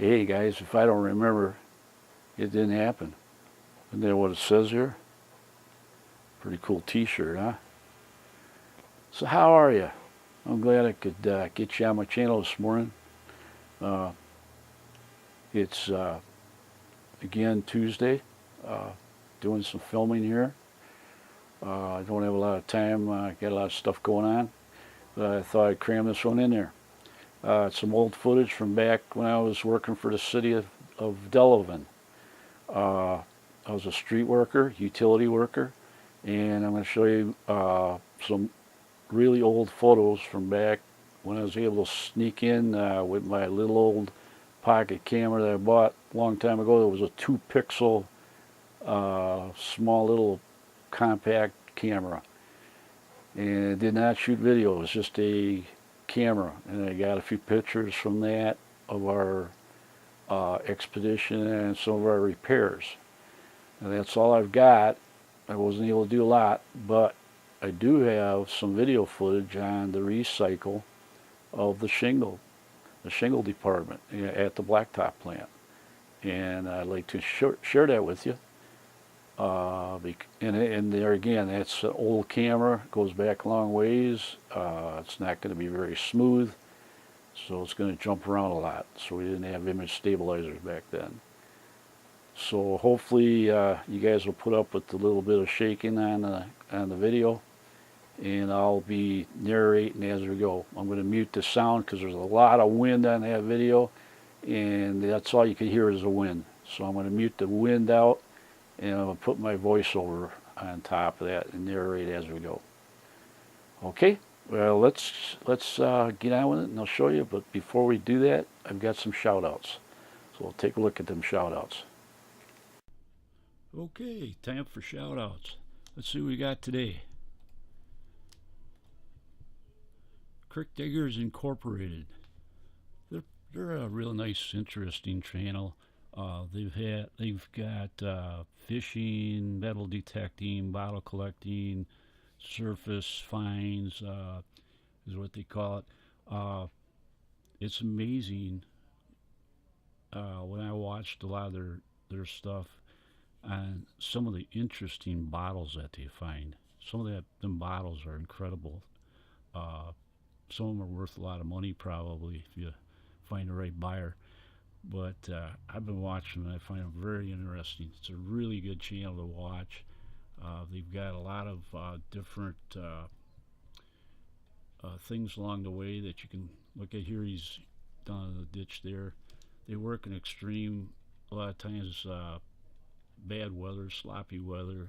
Hey guys, if I don't remember, it didn't happen. Isn't that what it says here? Pretty cool t-shirt, huh? So how are you? I'm glad I could get you on my channel this morning. Uh, it's again Tuesday, uh, doing some filming here. I don't have a lot of time, got a lot of stuff going on, but I thought I'd cram this one in there. It's some old footage from back when I was working for the city of Delavan. I was a street worker, utility worker, and I'm going to show you some really old photos from back when I was able to sneak in with my little old pocket camera that I bought a long time ago. It was a 2 pixel small little compact camera, and it did not shoot video. It was just a camera, and I got a few pictures from that of our expedition and some of our repairs. And that's all I've got. I wasn't able to do a lot, but I do have some video footage on the recycle of the shingle department at the blacktop plant. And I'd like to share that with you. And there again, that's an old camera, goes back a long ways. It's not going to be very smooth, so it's going to jump around a lot. So we didn't have image stabilizers back then. So hopefully you guys will put up with a little bit of shaking on the video, and I'll be narrating as we go. I'm going to mute the sound because there's a lot of wind on that video, and that's all you can hear is the wind. So I'm going to mute the wind out, and I'm going to put my voiceover on top of that and narrate as we go. Okay, well let's get on with it, and I'll show you. But before we do that, I've got some shout-outs. So we'll take a look at them shout-outs. Okay, time for shout-outs. Let's see what we got today. Creek Diggers Incorporated. They're a real nice, interesting channel. They've got fishing, metal detecting, bottle collecting, surface finds is what they call it. It's amazing when I watched a lot of their stuff and some of the interesting bottles that they find. Some of them bottles are incredible. Some of them are worth a lot of money probably if you find the right buyer. But I've been watching and I find them very interesting. It's a really good channel to watch. They've got a lot of different things along the way that you can look at. Here he's down in the ditch there. They work in extreme, a lot of times bad weather, sloppy weather.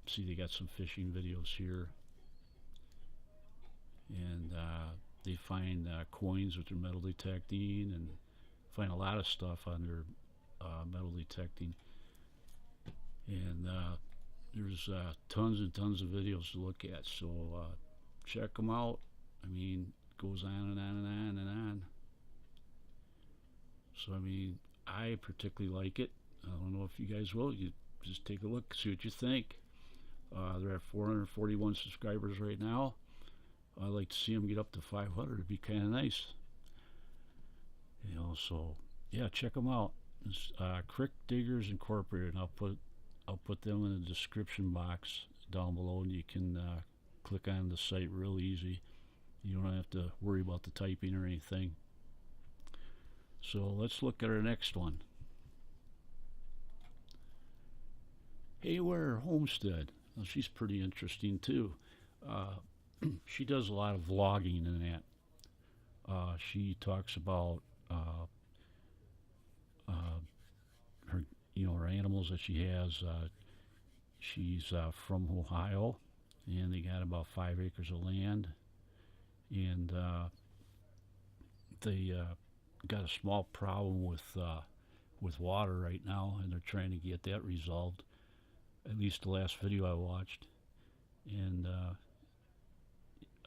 See, they got some fishing videos here, and they find coins with their metal detecting, and find a lot of stuff on their metal detecting. And there's tons and tons of videos to look at, so check them out. I mean, it goes on and on and on and on. So I mean, I particularly like it. I don't know if you guys will. You just take a look, see what you think. They're at 441 subscribers right now. I'd like to see them get up to 500. It'd be kind of nice, you know. So yeah, check them out. It's Creek Diggers Incorporated. I'll put them in the description box down below, and you can click on the site real easy. You don't have to worry about the typing or anything. So let's look at our next one. Haywire Homestead. Well, she's pretty interesting too. She does a lot of vlogging in that. She talks about her, her animals that she has. She's from Ohio, and they got about 5 acres of land, and they got a small problem with water right now, and they're trying to get that resolved. At least the last video I watched, and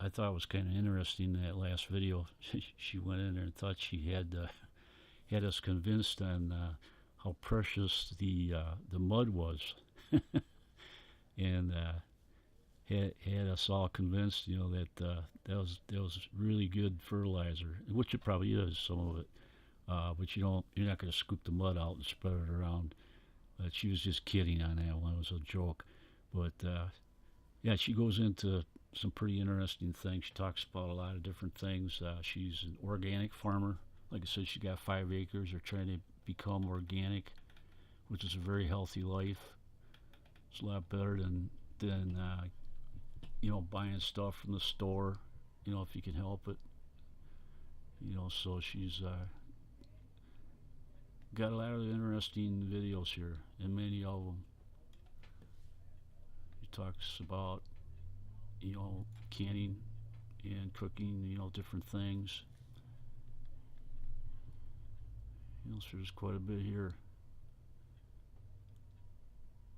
I thought it was kind of interesting that last video. She went in there and thought she had us convinced on how precious the mud was, and had us all convinced, that that was really good fertilizer, which it probably is, some of it. but you're not going to scoop the mud out and spread it around. She was just kidding on that one. It was a joke. But yeah, she goes into some pretty interesting things. She talks about a lot of different things. She's an organic farmer. Like I said, she got 5 acres. They're trying to become organic, which is a very healthy life. It's a lot better than buying stuff from the store. If you can help it. So she's got a lot of interesting videos here, and many of them. She talks about canning and cooking, different things. So there's quite a bit here.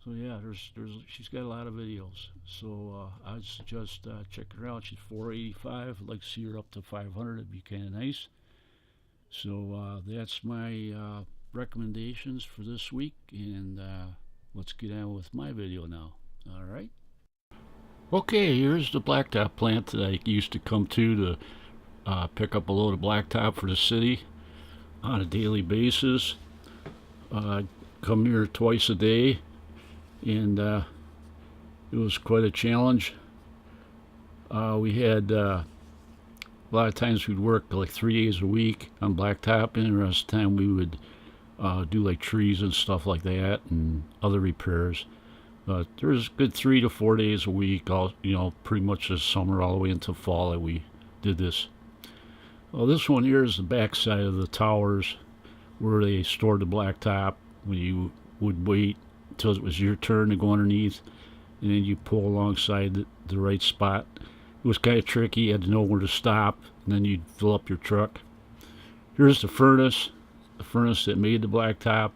So yeah, she's got a lot of videos. So I'd suggest checking her out. She's 485. I'd like to see her up to 500. It'd be kind of nice. So that's my recommendations for this week, and let's get on with my video now. All right. Okay, here's the blacktop plant that I used to come to pick up a load of blacktop for the city on a daily basis. Come here twice a day, and it was quite a challenge. We had a lot of times we'd work like 3 days a week on blacktop, and the rest of the time we would do like trees and stuff like that and other repairs. There's a good 3 to 4 days a week, pretty much this summer all the way until fall that we did this. Well, this one here is the back side of the towers where they stored the blacktop. When you would wait until it was your turn to go underneath, and then you pull alongside the right spot. It was kind of tricky. You had to know where to stop, and then you'd fill up your truck. Here's the furnace that made the blacktop.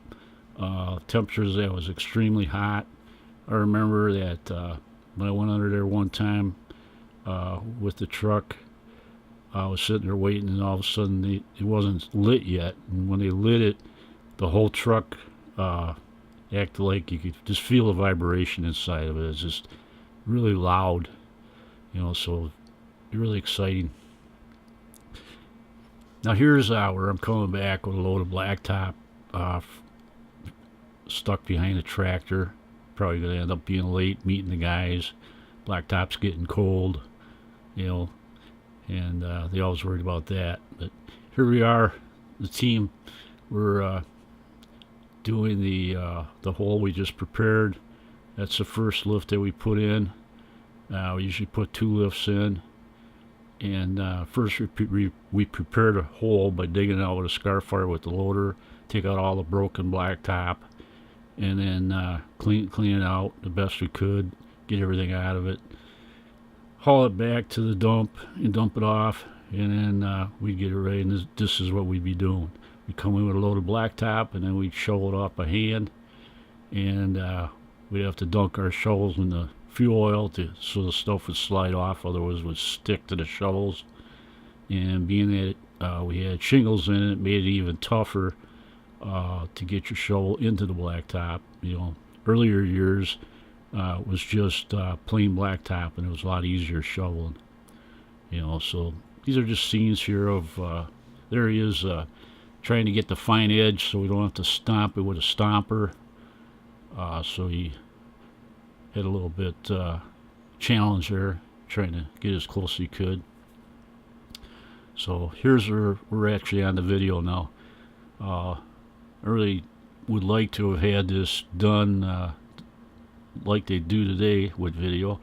Temperatures that was extremely hot. I remember that when I went under there one time with the truck, I was sitting there waiting, and all of a sudden it wasn't lit yet. And when they lit it, the whole truck acted like you could just feel the vibration inside of it. It's just really loud, so really exciting. Now here's where I'm coming back with a load of blacktop stuck behind a tractor. Probably going to end up being late meeting the guys. Blacktop's getting cold, and they always worried about that. But here we are, the team. We're doing the hole we just prepared. That's the first lift that we put in. We usually put 2 lifts in, and first we prepared a hole by digging it out with a scar fire with the loader, take out all the broken blacktop, and then clean it out the best we could, get everything out of it, haul it back to the dump and dump it off, and then we'd get it ready. And this is what we'd be doing. We'd come in with a load of blacktop, and then we'd shovel it off by hand, and we'd have to dunk our shovels in the fuel oil so the stuff would slide off, otherwise it would stick to the shovels. And being that we had shingles in it, it made it even tougher to get your shovel into the blacktop. Earlier years was just plain blacktop, and it was a lot easier shoveling. So these are just scenes here of there he is trying to get the fine edge so we don't have to stomp it with a stomper. So he had a little bit challenge there, trying to get as close as he could. So here's where we're actually on the video now. I really would like to have had this done like they do today with video.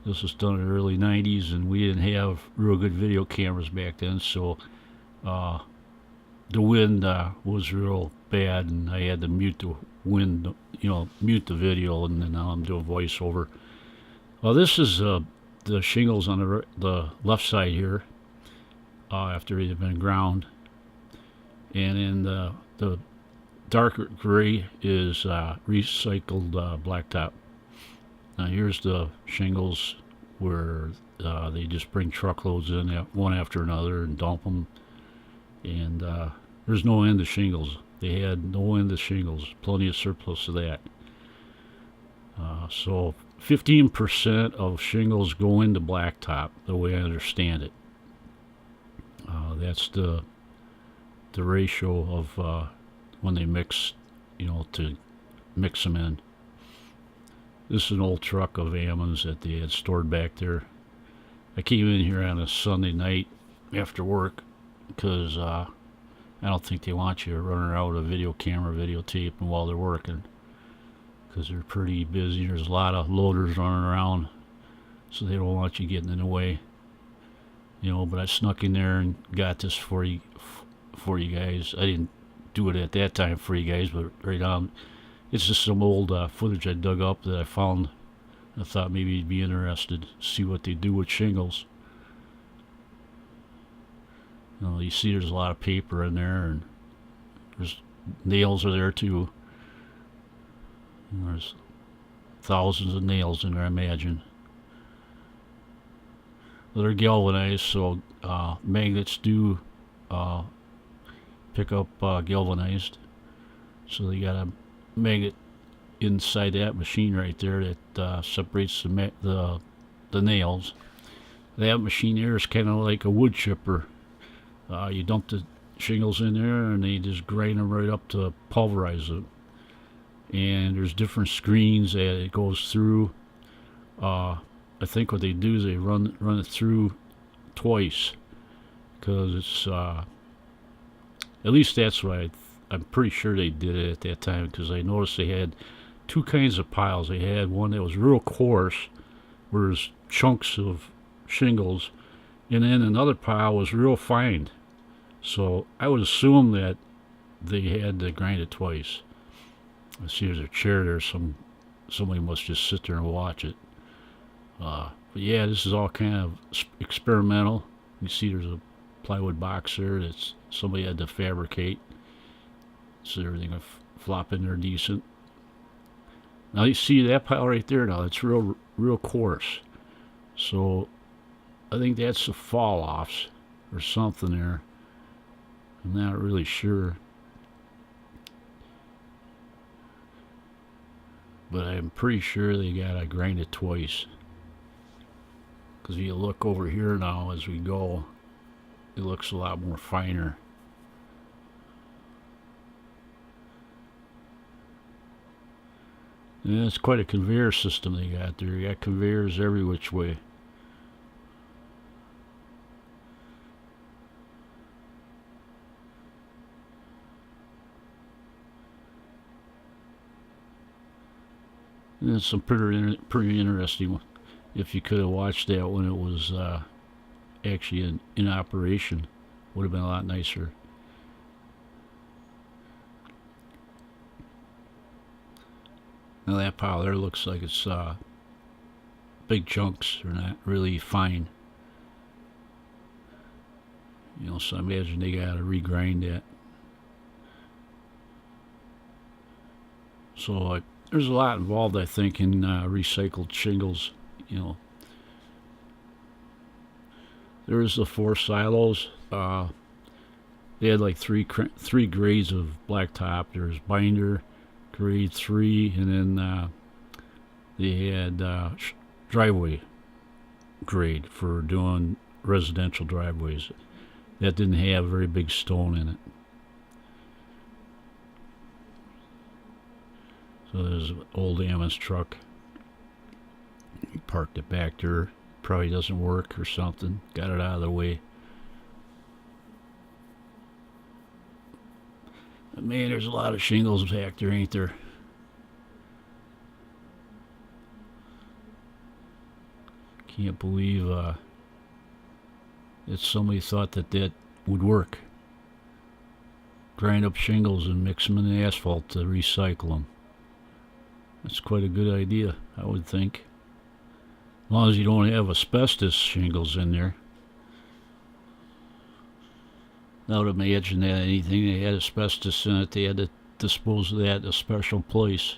This was done in the early 90s, and we didn't have real good video cameras back then, so the wind was real bad, and I had to mute the wind, mute the video, and then now I'm doing voiceover. Well, this is the shingles on the left side here after they've been ground, and in the darker gray is recycled blacktop. Now here's the shingles where they just bring truckloads in one after another and dump them, and there's no end to shingles. They had no end to shingles, plenty of surplus of that. So 15% of shingles go into blacktop, the way I understand it. That's the the ratio of when they mix, to mix them in. This is an old truck of Ammon's that they had stored back there. I came in here on a Sunday night after work because I don't think they want you running around with a video camera videotaping while they're working, because they're pretty busy. There's a lot of loaders running around, so they don't want you getting in the way. But I snuck in there and got this for you guys. I didn't do it at that time for you guys, but right on. It's just some old footage I dug up that I found. I thought maybe you'd be interested to see what they do with shingles. You see there's a lot of paper in there, and there's nails are there too. There's thousands of nails in there, I imagine. They're galvanized, so magnets do pick up galvanized. So they got a magnet inside that machine right there that separates the nails. That machine there is kind of like a wood chipper. You dump the shingles in there, and they just grind them right up to pulverize them. And there's different screens that it goes through. I think what they do is they run it through twice, because it's at least that's what I'm pretty sure they did it at that time, because I noticed they had two kinds of piles. They had one that was real coarse, where there's chunks of shingles, and then another pile was real fine. So I would assume that they had to grind it twice. I see there's a chair there. Somebody must just sit there and watch it. But yeah, this is all kind of experimental. You see there's a plywood box there that somebody had to fabricate, so everything will flop in there decent. Now you see that pile right there. Now it's real coarse. So I think that's the fall offs or something there. I'm not really sure, but I'm pretty sure they gotta grind it twice. Because if you look over here now as we go, it looks a lot more finer. Yeah, it's quite a conveyor system they got there. You got conveyors every which way. And it's some pretty interesting one. If you could have watched that when it was actually in operation, would have been a lot nicer. Now that pile there looks like it's big chunks. They're not really fine. So I imagine they gotta regrind that. So there's a lot involved, I think, in recycled shingles. There's the 4 silos. They had like three grades of blacktop. There's binder, grade 3, and then they had driveway grade for doing residential driveways. That didn't have a very big stone in it. So there's an old Ammon's truck. He parked it back there. Probably doesn't work or something. Got it out of the way. But man, there's a lot of shingles back there, ain't there? Can't believe that somebody thought that would work. Grind up shingles and mix them in the asphalt to recycle them. That's quite a good idea, I would think. As long as you don't have asbestos shingles in there. I would imagine that anything that had asbestos in it, they had to dispose of that in a special place.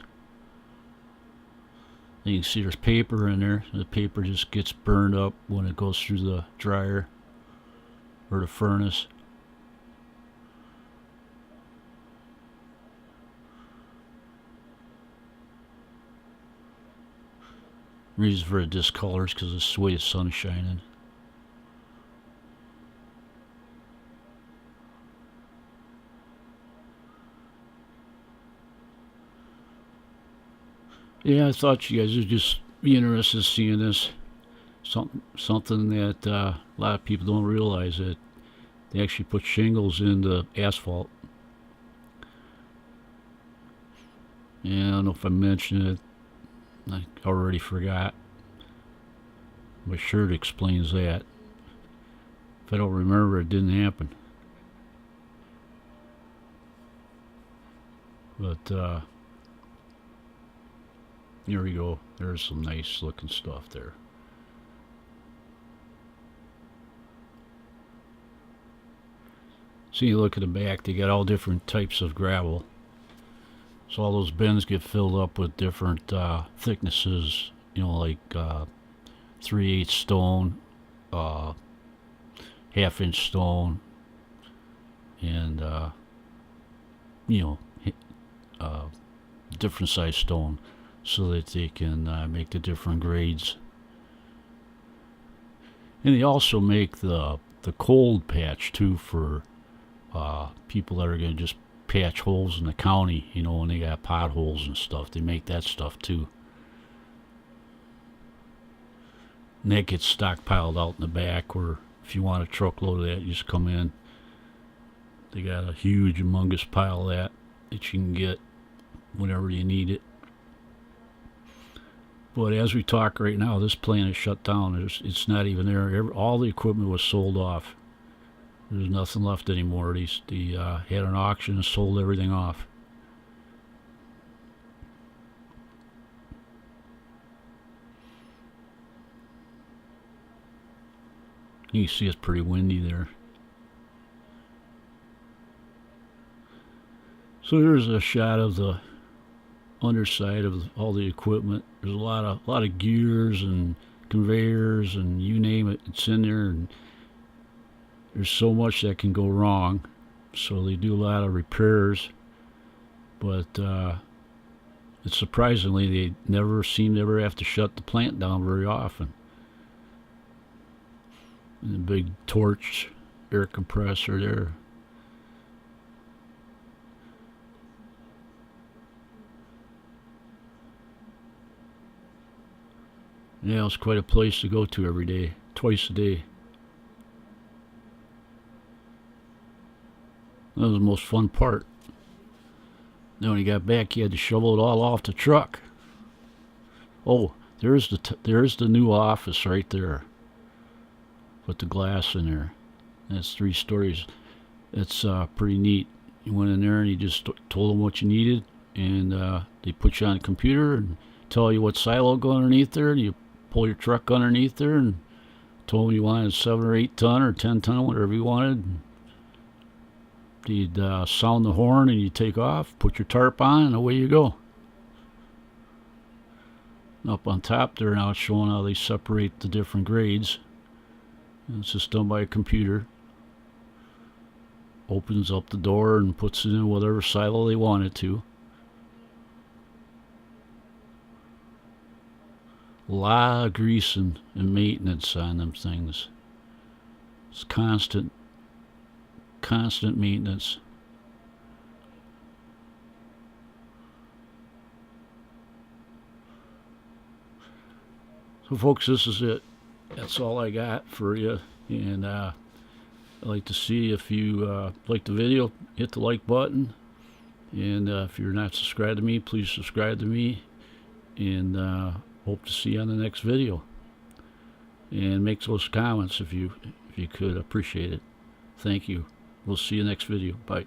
You can see there's paper in there. The paper just gets burned up when it goes through the dryer or the furnace. Reason for the discolors because it's the way the sun's shining. Yeah, I thought you guys would just be interested in seeing this. Something that a lot of people don't realize, that they actually put shingles in the asphalt. Yeah, I don't know if I mentioned it. I already forgot. My shirt explains that. If I don't remember, it didn't happen. But here we go. There's some nice looking stuff there. See, you look at the back, they got all different types of gravel. So all those bins get filled up with different thicknesses, like 3/8 stone, uh, half-inch stone, and you know, different size stone, so that they can make the different grades. And they also make the cold patch too, for people that are going to just patch holes in the county, when they got potholes and stuff. They make that stuff too. And that gets stockpiled out in the back, where if you want a truckload of that, you just come in. They got a huge, humongous pile of that you can get whenever you need it. But as we talk right now, this plant is shut down. It's not even there. All the equipment was sold off. There's nothing left anymore. They had an auction and sold everything off. You can see it's pretty windy there. So here's a shot of the underside of all the equipment. There's a lot of gears and conveyors and you name it, it's in there, and there's so much that can go wrong. So they do a lot of repairs, but it's surprisingly they never seem to ever have to shut the plant down very often. And the big torch air compressor there. Yeah, it's quite a place to go to every day, twice a day. That was the most fun part. Then when he got back, he had to shovel it all off the truck. Oh, there's the new office right there, with the glass in there. That's 3 stories. It's pretty neat. You went in there and you just told them what you needed, and they put you on a computer and tell you what silo go underneath there, and you pull your truck underneath there, and told them you wanted 7 or 8 ton or 10 ton, whatever you wanted. You'd sound the horn and you take off, put your tarp on, and away you go. And up on top there now, it's showing how they separate the different grades. And it's just done by a computer. Opens up the door and puts it in whatever silo they want it to. A lot of grease and maintenance on them things. It's constant maintenance. So folks, this is it. That's all I got for you. And I'd like to see if you like the video, hit the like button. And if you're not subscribed to me, please subscribe to me. And hope to see you on the next video. And make those comments if you could. Appreciate it. Thank you. We'll see you next video. Bye.